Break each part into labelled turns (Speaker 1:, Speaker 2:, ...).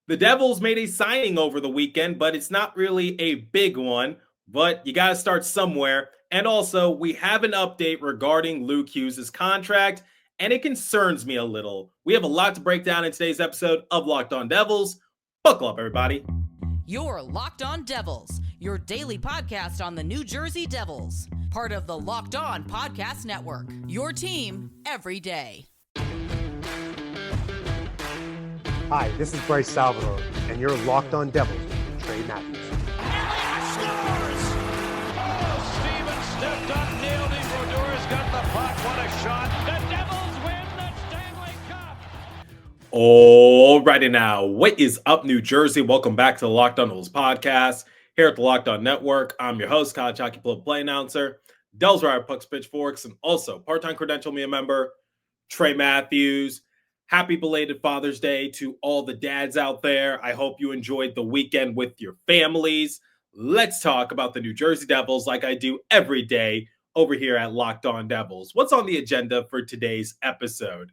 Speaker 1: The Devils made a signing over the weekend, but it's not really a big one. But you got to start somewhere. And also, we have an update regarding Luke Hughes' contract, and it concerns me a little. We have a lot to break down in today's episode of Locked On Devils. Buckle up, everybody.
Speaker 2: You're Locked On Devils, your daily podcast on the New Jersey Devils, part of the Locked On Podcast Network, your team every day.
Speaker 3: Hi, this is Bryce Salvador, and you're Locked On Devils with Trey Matthews.
Speaker 4: Elliott scores! Oh, Steven stepped up, nailed it. Brodor's got the puck. What a shot. The Devils win the Stanley Cup.
Speaker 1: Alrighty now, what is up, New Jersey? Welcome back to the Locked On Devils podcast here at the Locked On Network. I'm your host, college hockey play announcer, Devils Rider Pucks Pitchforks, and also part-time credential media member, Trey Matthews. Happy belated Father's Day to all the dads out there. I hope you enjoyed the weekend with your families. Let's talk about the New Jersey Devils like I do every day over here at Locked On Devils. What's on the agenda for today's episode?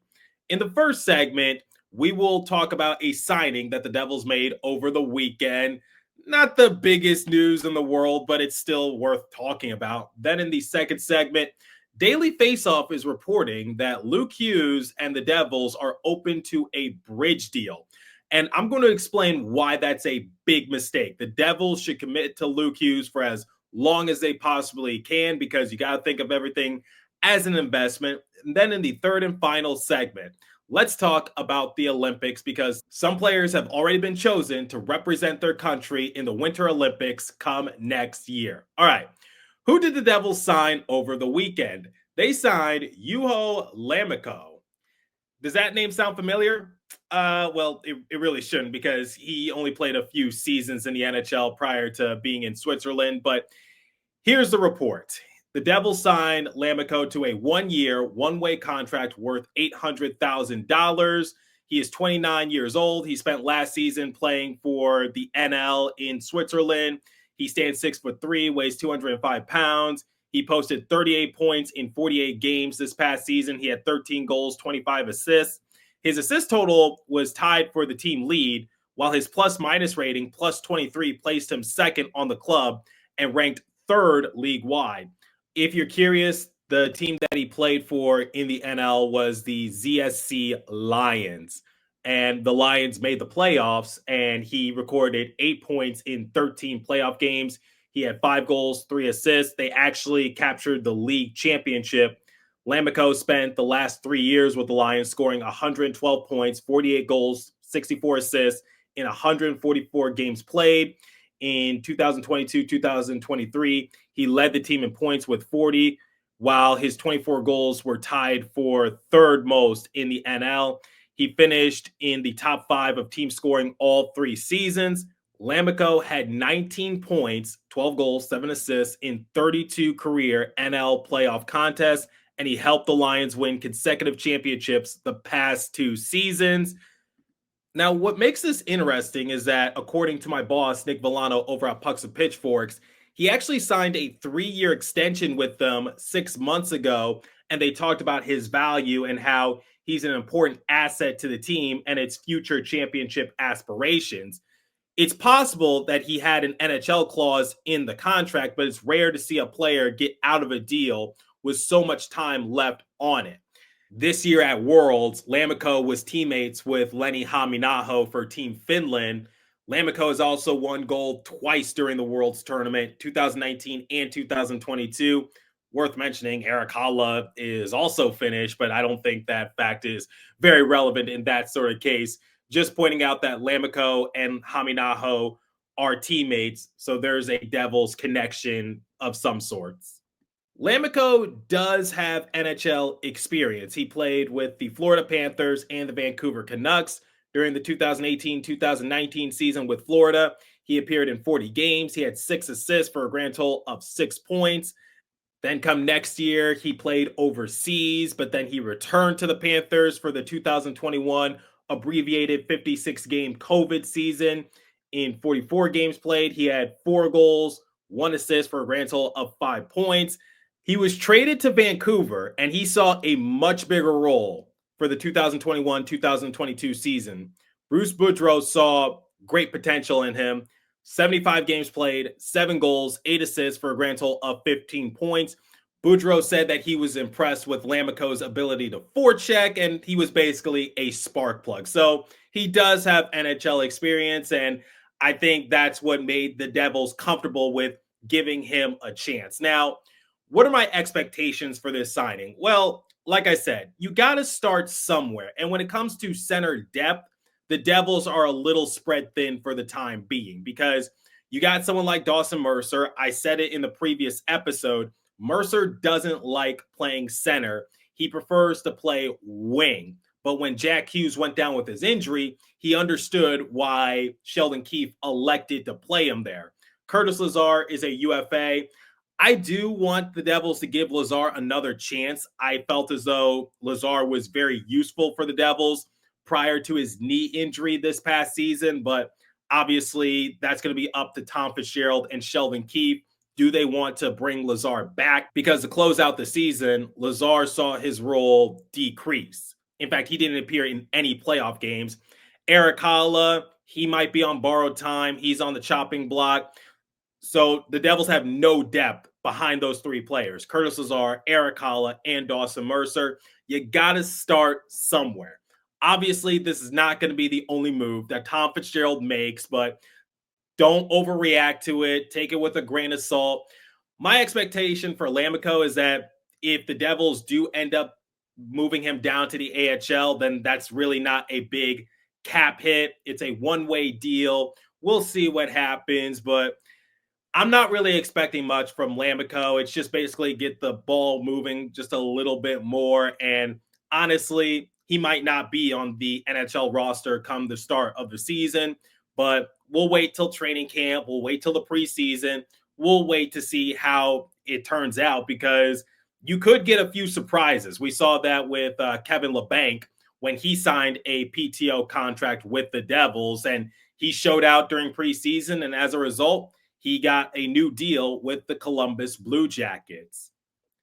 Speaker 1: In the first segment, we will talk about a signing that the Devils made over the weekend. Not the biggest news in the world, but it's still worth talking about. Then in the second segment, Daily Faceoff is reporting that Luke Hughes and the Devils are open to a bridge deal. And I'm going to explain why that's a big mistake. The Devils should commit to Luke Hughes for as long as they possibly can, because you got to think of everything as an investment. And then in the third and final segment, let's talk about the Olympics, because some players have already been chosen to represent their country in the Winter Olympics come next year. All right. Who did the Devils sign over the weekend? They signed Juho Lammikko. Does that name sound familiar? Well, it really shouldn't, because he only played a few seasons in the NHL prior to being in Switzerland. But here's the report. The Devils signed Lammikko to a one-year, one-way contract worth $800,000. He is 29 years old. He spent last season playing for the NL in Switzerland. He stands 6'3", weighs 205 pounds. He posted 38 points in 48 games this past season. He had 13 goals, 25 assists. His assist total was tied for the team lead, while his plus-minus rating, plus 23, placed him second on the club and ranked third league-wide. If you're curious, the team that he played for in the NL was the ZSC Lions. And the Lions made the playoffs, and he recorded 8 points in 13 playoff games. He had 5 goals, 3 assists. They actually captured the league championship. Lammikko spent the last 3 years with the Lions, scoring 112 points, 48 goals, 64 assists in 144 games played. In 2022-2023, he led the team in points with 40, while his 24 goals were tied for third most in the NL. He finished in the top 5 of team scoring all 3 seasons. Lammikko had 19 points, 12 goals, 7 assists in 32 career NL playoff contests, and he helped the Lions win consecutive championships the past 2 seasons. Now, what makes this interesting is that, according to my boss, Nick Villano, over at Pucks and Pitchforks, he actually signed a 3-year extension with them 6 months ago, and they talked about his value and how he's an important asset to the team and its future championship aspirations. It's possible that he had an NHL clause in the contract, but it's rare to see a player get out of a deal with so much time left on it. This year at Worlds, Lammikko was teammates with Lenny Haminaho for Team Finland. Lammikko has also won gold twice during the Worlds tournament, 2019 and 2022. Worth mentioning, Erik Haula is also Finnish, but I don't think that fact is very relevant in that sort of case. Just pointing out that Lammikko and Haminaho are teammates, so there's a Devils connection of some sorts. Lammikko does have NHL experience. He played with the Florida Panthers and the Vancouver Canucks during the 2018-2019 season with Florida. He appeared in 40 games. He had 6 assists for a grand total of 6 points. Then come next year, he played overseas, but then he returned to the Panthers for the 2021 abbreviated 56-game COVID season. In 44 games played, he had 4 goals, 1 assist for a grand total of 5 points. He was traded to Vancouver, and he saw a much bigger role for the 2021-2022 season. Bruce Boudreau saw great potential in him. 75 games played, 7 goals, 8 assists for a grand total of 15 points. Boudreaux said that he was impressed with Lammikko's ability to forecheck, and he was basically a spark plug. So he does have NHL experience, and I think that's what made the Devils comfortable with giving him a chance. Now, what are my expectations for this signing? Well, like I said, you got to start somewhere. And when it comes to center depth, the Devils are a little spread thin for the time being because you got someone like Dawson Mercer. I said it in the previous episode. Mercer doesn't like playing center. He prefers to play wing. But when Jack Hughes went down with his injury, he understood why Sheldon Keefe elected to play him there. Curtis Lazar is a UFA. I do want the Devils to give Lazar another chance. I felt as though Lazar was very useful for the Devils prior to his knee injury this past season, but obviously that's going to be up to Tom Fitzgerald and Sheldon Keefe. Do they want to bring Lazar back? Because to close out the season, Lazar saw his role decrease. In fact, he didn't appear in any playoff games. Eric Haula, he might be on borrowed time. He's on the chopping block. So the Devils have no depth behind those 3 players, Curtis Lazar, Eric Haula, and Dawson Mercer. You got to start somewhere. Obviously, this is not going to be the only move that Tom Fitzgerald makes, but don't overreact to it. Take it with a grain of salt. My expectation for Lammikko is that if the Devils do end up moving him down to the AHL, then that's really not a big cap hit. It's a one-way deal. We'll see what happens, but I'm not really expecting much from Lammikko. It's just basically get the ball moving just a little bit more. And honestly, he might not be on the NHL roster come the start of the season, but we'll wait till training camp. We'll wait till the preseason. We'll wait to see how it turns out because you could get a few surprises. We saw that with Kevin LeBanc when he signed a PTO contract with the Devils, and he showed out during preseason. And as a result, he got a new deal with the Columbus Blue Jackets.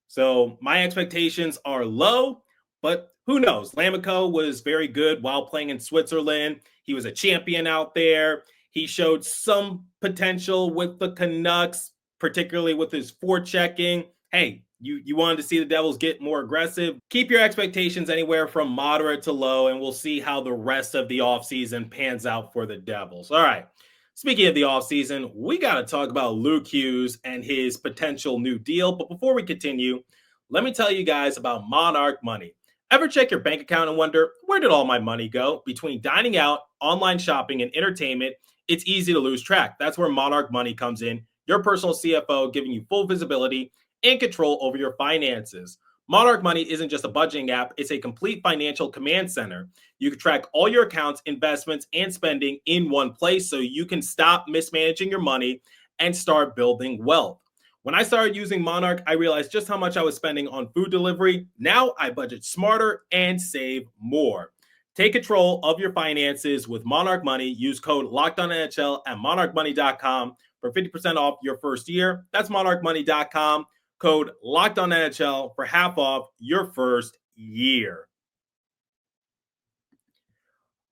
Speaker 1: So my expectations are low, but who knows? Lammikko was very good while playing in Switzerland. He was a champion out there. He showed some potential with the Canucks, particularly with his forechecking. Hey, you wanted to see the Devils get more aggressive. Keep your expectations anywhere from moderate to low, and we'll see how the rest of the offseason pans out for the Devils. All right. Speaking of the offseason, we got to talk about Luke Hughes and his potential new deal. But before we continue, let me tell you guys about Monarch Money. Ever check your bank account and wonder, where did all my money go? Between dining out, online shopping, and entertainment, it's easy to lose track. That's where Monarch Money comes in, your personal CFO giving you full visibility and control over your finances. Monarch Money isn't just a budgeting app, it's a complete financial command center. You can track all your accounts, investments, and spending in one place so you can stop mismanaging your money and start building wealth. When I started using Monarch, I realized just how much I was spending on food delivery. Now I budget smarter and save more. Take control of your finances with Monarch Money. Use code LOCKEDONNHL at monarchmoney.com for 50% off your first year. That's monarchmoney.com. Code LOCKEDONNHL for half off your first year.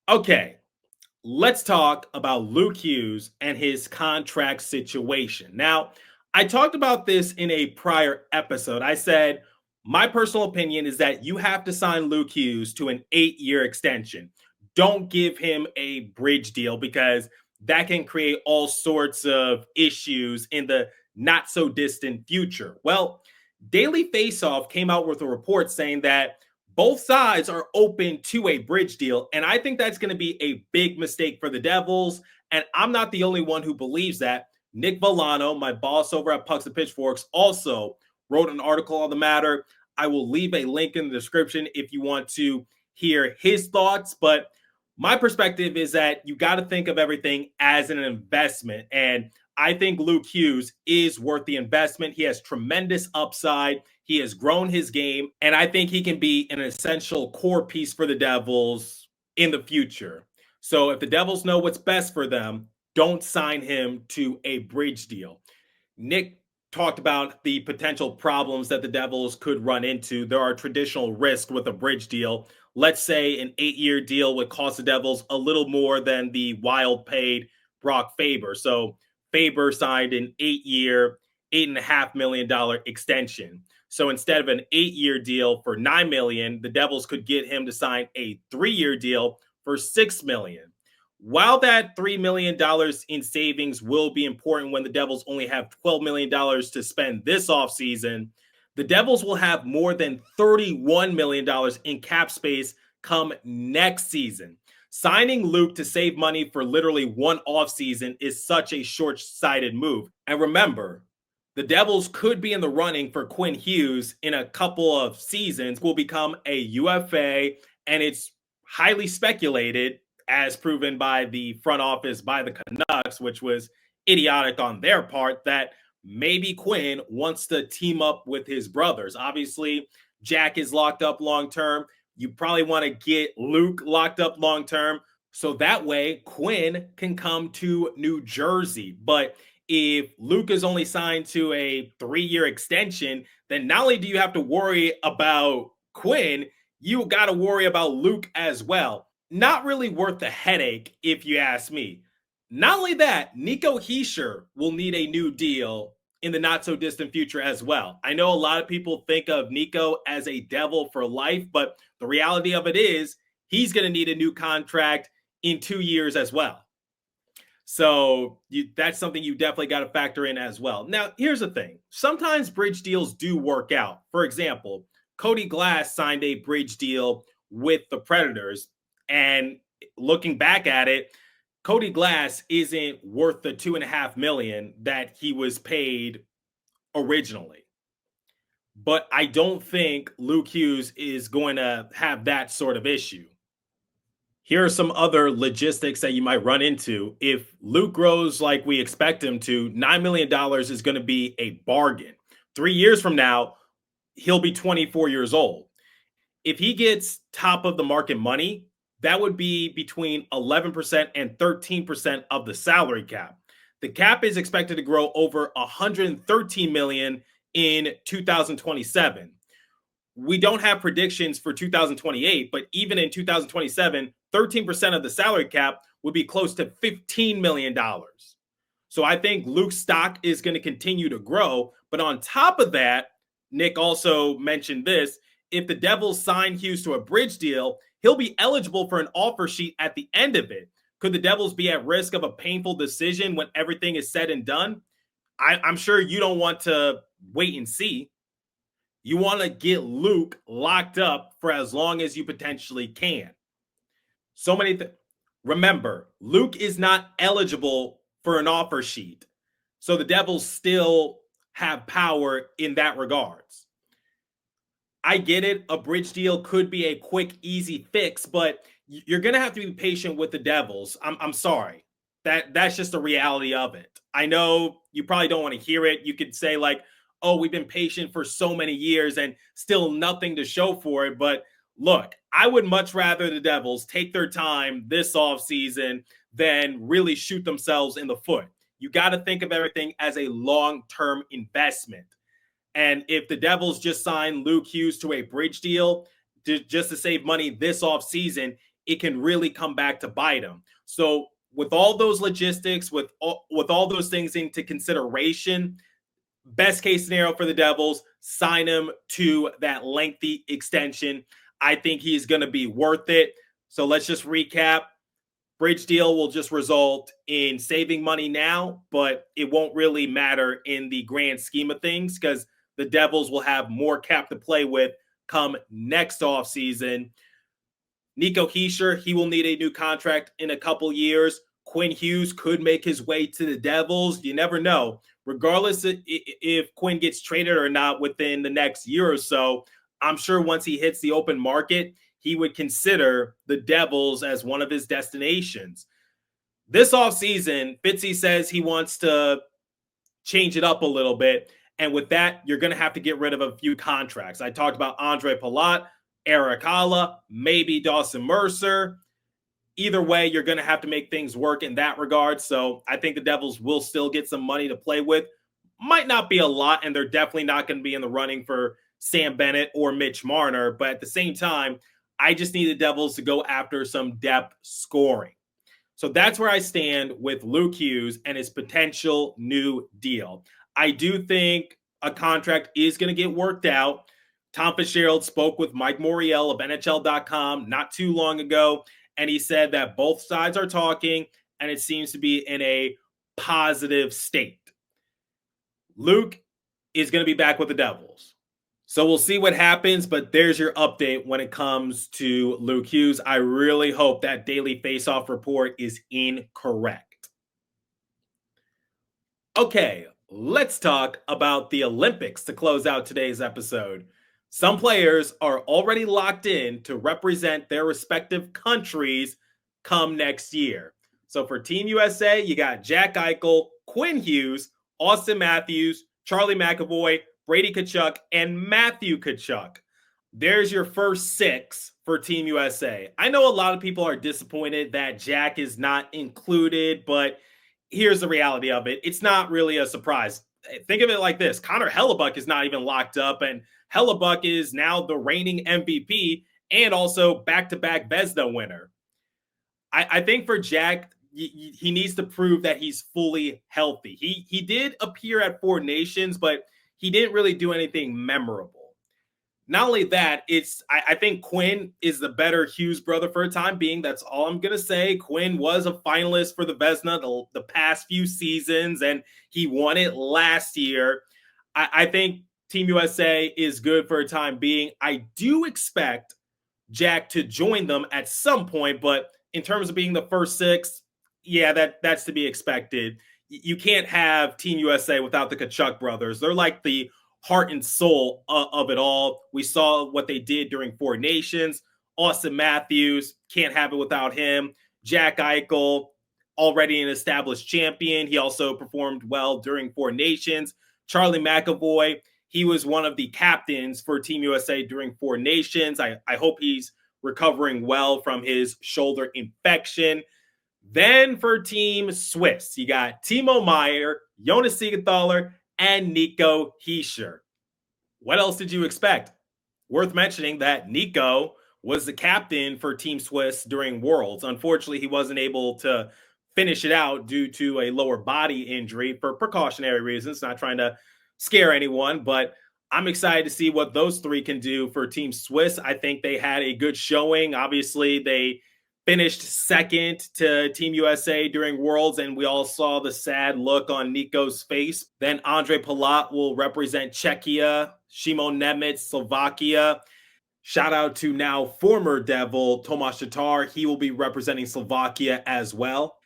Speaker 1: Okay, let's talk about Luke Hughes and his contract situation. Now, I talked about this in a prior episode. I said, my personal opinion is that you have to sign Luke Hughes to an 8-year extension. Don't give him a bridge deal because that can create all sorts of issues in the not so distant future. Well, Daily Faceoff came out with a report saying that both sides are open to a bridge deal. And I think that's going to be a big mistake for the Devils. And I'm not the only one who believes that. Nick Villano, my boss over at Pucks and Pitchforks, also wrote an article on the matter. I will leave a link in the description if you want to hear his thoughts. But my perspective is that you got to think of everything as an investment. And I think Luke Hughes is worth the investment. He has tremendous upside. He has grown his game. And I think he can be an essential core piece for the Devils in the future. So if the Devils know what's best for them, don't sign him to a bridge deal. Nick talked about the potential problems that the Devils could run into. There are traditional risks with a bridge deal, let's say an 8-year deal would cost the Devils a little more than the Wild paid Brock Faber. So Faber signed an 8-year, $8.5 million extension. So instead of an 8-year deal for $9 million, the Devils could get him to sign a 3-year deal for $6 million. While that $3 million in savings will be important when the Devils only have $12 million to spend this offseason, the Devils will have more than $31 million in cap space come next season. Signing Luke to save money for literally one offseason is such a short-sighted move. And remember, the Devils could be in the running for Quinn Hughes in a couple of seasons, will become a UFA, and it's highly speculated, as proven by the front office, by the Canucks, which was idiotic on their part, that maybe Quinn wants to team up with his brothers. Obviously, Jack is locked up long-term. You probably want to get Luke locked up long-term, so that way Quinn can come to New Jersey. But if Luke is only signed to a 3-year extension, then not only do you have to worry about Quinn, you got to worry about Luke as well. Not really worth the headache, if you ask me. Not only that, Nico Hischier will need a new deal in the not-so-distant future as well. I know a lot of people think of Nico as a Devil for life, but the reality of it is he's going to need a new contract in 2 years as well. So that's something you definitely got to factor in as well. Now, here's the thing. Sometimes bridge deals do work out. For example, Cody Glass signed a bridge deal with the Predators. And looking back at it, Cody Glass isn't worth the $2.5 million that he was paid originally. But I don't think Luke Hughes is going to have that sort of issue. Here are some other logistics that you might run into. If Luke grows like we expect him to, $9 million is going to be a bargain. 3 years from now, he'll be 24 years old. If he gets top of the market money, that would be between 11% and 13% of the salary cap. The cap is expected to grow over $113 million in 2027. We don't have predictions for 2028, but even in 2027, 13% of the salary cap would be close to $15 million. So I think Luke's stock is going to continue to grow. But on top of that, Nick also mentioned this, if the Devils sign Hughes to a bridge deal, he'll be eligible for an offer sheet at the end of it. Could the Devils be at risk of a painful decision when everything is said and done? I'm sure you don't want to wait and see. You want to get Luke locked up for as long as you potentially can. So many things. Remember, Luke is not eligible for an offer sheet. So the Devils still have power in that regards. I get it. A bridge deal could be a quick, easy fix, but you're going to have to be patient with the Devils. I'm sorry. That's just the reality of it. I know you probably don't want to hear it. You could say like, oh, we've been patient for so many years and still nothing to show for it. But look, I would much rather the Devils take their time this offseason than really shoot themselves in the foot. You got to think of everything as a long-term investment. And if the Devils just sign Luke Hughes to a bridge deal just to save money this offseason, it can really come back to bite them. So with all those logistics, with all those things into consideration, best case scenario for the Devils, sign him to that lengthy extension. I think he's going to be worth it. So let's just recap. Bridge deal will just result in saving money now, but it won't really matter in the grand scheme of things because the Devils will have more cap to play with come next offseason. Nico Hischier, he will need a new contract in a couple years. Quinn Hughes could make his way to the Devils. You never know. Regardless if Quinn gets traded or not within the next year or so, I'm sure once he hits the open market, he would consider the Devils as one of his destinations. This offseason, Fitzy says he wants to change it up a little bit. And with that, you're going to have to get rid of a few contracts. I talked about Andre Palat, Eric Haula, maybe Dawson Mercer. Either way, you're going to have to make things work in that regard. So I think the Devils will still get some money to play with. Might not be a lot, and they're definitely not going to be in the running for Sam Bennett or Mitch Marner. But at the same time, I just need the Devils to go after some depth scoring. So that's where I stand with Luke Hughes and his potential new deal. I do think a contract is going to get worked out. Tom Fitzgerald spoke with Mike Moriel of NHL.com not too long ago, and he said that both sides are talking, and it seems to be in a positive state. Luke is going to be back with the Devils. So we'll see what happens, but there's your update when it comes to Luke Hughes. I really hope that daily Faceoff report is incorrect. Okay, let's talk about the Olympics to close out today's episode. Some players are already locked in to represent their respective countries come next year. So for Team USA, you got Jack Eichel, Quinn Hughes, Austin Matthews, Charlie McAvoy, Brady Tkachuk, and Matthew Tkachuk. There's your first 6 for Team USA. I know a lot of people are disappointed that Jack is not included, but here's the reality of it. It's not really a surprise. Think of it like this. Connor Hellebuck is not even locked up, and Hellebuck is now the reigning MVP and also back-to-back Vezina winner. I think for Jack, he needs to prove that he's fully healthy. He did appear at Four Nations, but he didn't really do anything memorable. Not only that, I think Quinn is the better Hughes brother for a time being. That's all I'm going to say. Quinn was a finalist for the Vezina the past few seasons, and he won it last year. I think Team USA is good for a time being. I do expect Jack to join them at some point, but in terms of being the first 6, yeah, that's to be expected. You can't have Team USA without the Tkachuk brothers. They're like the heart and soul of it all. We saw what they did during Four Nations. Austin Matthews, can't have it without him. Jack Eichel, already an established champion. He also performed well during Four Nations. Charlie McAvoy, he was one of the captains for Team USA during Four Nations. I hope he's recovering well from his shoulder infection. Then for Team Swiss, you got Timo Meier, Jonas Siegenthaler, and Nico Hischier. What else did you expect? Worth mentioning that Nico was the captain for Team Swiss during Worlds. Unfortunately, he wasn't able to finish it out due to a lower body injury for precautionary reasons, not trying to scare anyone, but I'm excited to see what those 3 can do for Team Swiss. I think they had a good showing. Obviously, they finished second to Team USA during Worlds, and we all saw the sad look on Nico's face. Then Andre Palat will represent Czechia, Šimon Nemec, Slovakia. Shout out to now former Devil Tomáš Tatar. He will be representing Slovakia as well.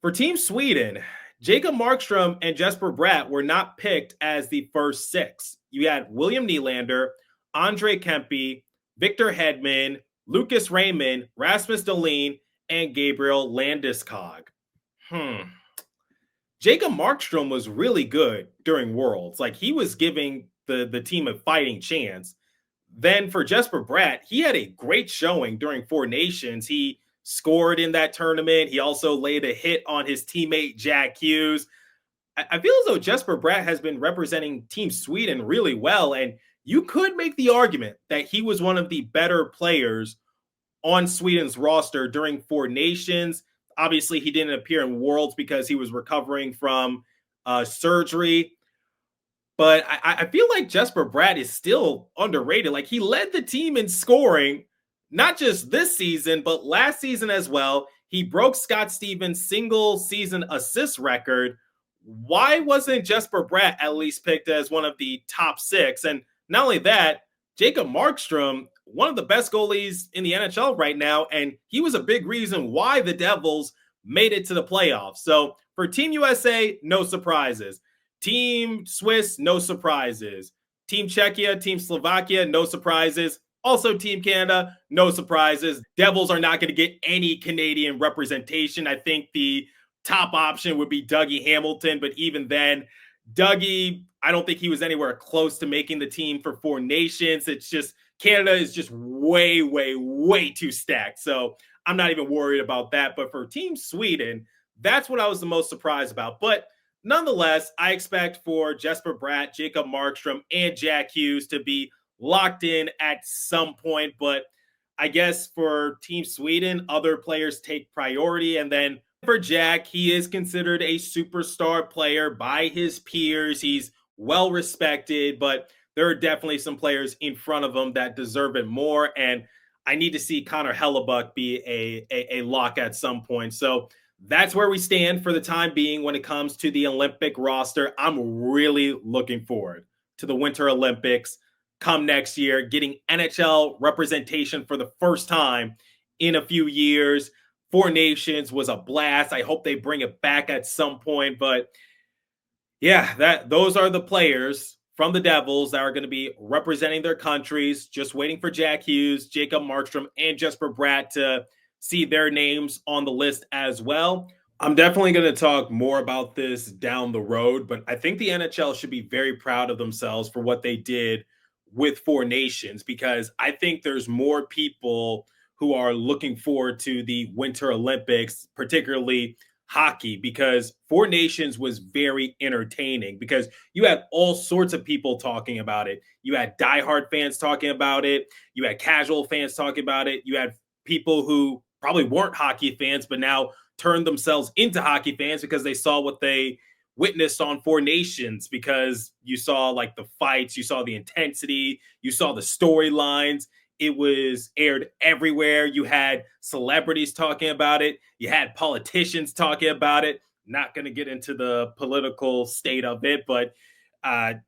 Speaker 1: For Team Sweden, Jacob Markstrom and Jesper Bratt were not picked as the first 6. You had William Nylander, Andre Kempe, Victor Hedman, Lucas Raymond, Rasmus Dahlin, and Gabriel Landeskog. Jacob Markstrom was really good during Worlds. Like, he was giving the team a fighting chance. Then for Jesper Bratt, he had a great showing during Four Nations. He scored in that tournament. He also laid a hit on his teammate Jack Hughes. I feel as though Jesper Bratt has been representing Team Sweden really well, and you could make the argument that he was one of the better players on Sweden's roster during Four Nations. Obviously, he didn't appear in Worlds because he was recovering from surgery. But I feel like Jesper Bratt is still underrated. Like, he led the team in scoring, not just this season, but last season as well. He broke Scott Stevens' single-season assist record. Why wasn't Jesper Bratt at least picked as one of the top 6? And not only that, Jacob Markstrom, one of the best goalies in the NHL right now, and he was a big reason why the Devils made it to the playoffs. So for Team USA, no surprises. Team Swiss, no surprises. Team Czechia, Team Slovakia, no surprises. Also Team Canada, no surprises. Devils are not going to get any Canadian representation. I think the top option would be Dougie Hamilton, but even then, Dougie, I don't think he was anywhere close to making the team for Four Nations. It's just Canada is just way, way, way too stacked. So I'm not even worried about that. But for Team Sweden, that's what I was the most surprised about. But nonetheless, I expect for Jesper Bratt, Jacob Markstrom, and Jack Hughes to be locked in at some point. But I guess for Team Sweden, other players take priority. And then for Jack, he is considered a superstar player by his peers. He's well respected, but there are definitely some players in front of him that deserve it more. And I need to see Connor Hellebuck be a lock at some point. So that's where we stand for the time being when it comes to the Olympic roster. I'm really looking forward to the Winter Olympics come next year, getting NHL representation for the first time in a few years. Four Nations was a blast. I hope they bring it back at some point. But yeah, those are the players from the Devils that are going to be representing their countries. Just waiting for Jack Hughes, Jacob Markstrom, and Jesper Bratt to see their names on the list as well. I'm definitely going to talk more about this down the road, but I think the NHL should be very proud of themselves for what they did with Four Nations, because I think there's more people who are looking forward to the Winter Olympics, particularly hockey, because Four Nations was very entertaining because you had all sorts of people talking about it. You had diehard fans talking about it. You had casual fans talking about it. You had people who probably weren't hockey fans, but now turned themselves into hockey fans because they saw what they witnessed on Four Nations, because you saw like the fights, you saw the intensity, you saw the storylines. It was aired everywhere. You had celebrities talking about it. You had politicians talking about it. Not going to get into the political state of it, but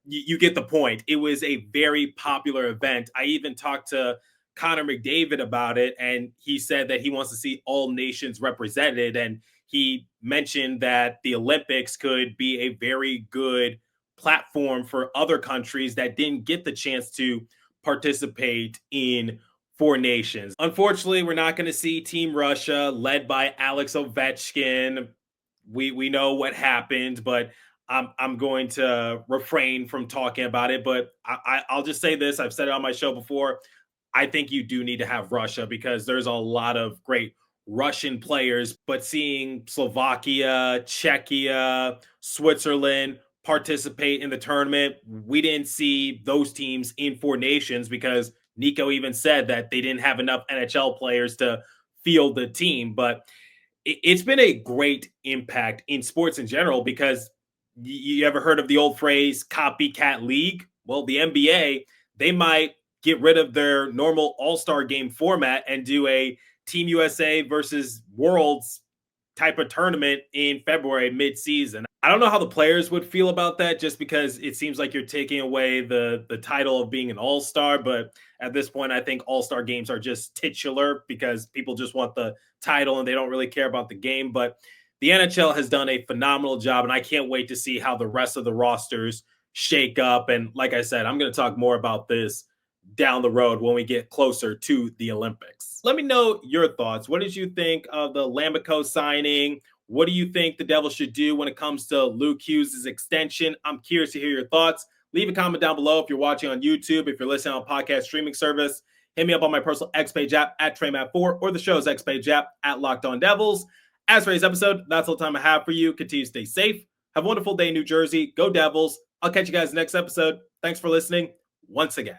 Speaker 1: you get the point. It was a very popular event. I even talked to Connor McDavid about it, and he said that he wants to see all nations represented. And he mentioned that the Olympics could be a very good platform for other countries that didn't get the chance to participate in Four Nations. Unfortunately, we're not going to see Team Russia led by Alex Ovechkin. We know what happened, but I'm going to refrain from talking about it. But I'll just say this: I've said it on my show before. I think you do need to have Russia because there's a lot of great Russian players, but seeing Slovakia, Czechia, Switzerland participate in the tournament, we didn't see those teams in Four Nations because Nico even said that they didn't have enough NHL players to field the team. But it's been a great impact in sports in general, because you ever heard of the old phrase copycat league? Well, the NBA, they might get rid of their normal all-star game format and do a Team USA versus Worlds type of tournament in February mid-season. I don't know how the players would feel about that, just because it seems like you're taking away the title of being an all-star. But at this point, I think all-star games are just titular because people just want the title and they don't really care about the game. But the NHL has done a phenomenal job, and I can't wait to see how the rest of the rosters shake up. And like I said, I'm going to talk more about this down the road when we get closer to the Olympics. Let me know your thoughts. What did you think of the Lammikko signing? What do you think the Devils should do when it comes to Luke Hughes' extension? I'm curious to hear your thoughts. Leave a comment down below if you're watching on YouTube. If you're listening on podcast streaming service, hit me up on my personal X Page app at TreyMatt4 or the show's X Page app at Locked On Devils. As for today's episode, that's all the time I have for you. Continue to stay safe. Have a wonderful day in New Jersey. Go Devils. I'll catch you guys next episode. Thanks for listening once again.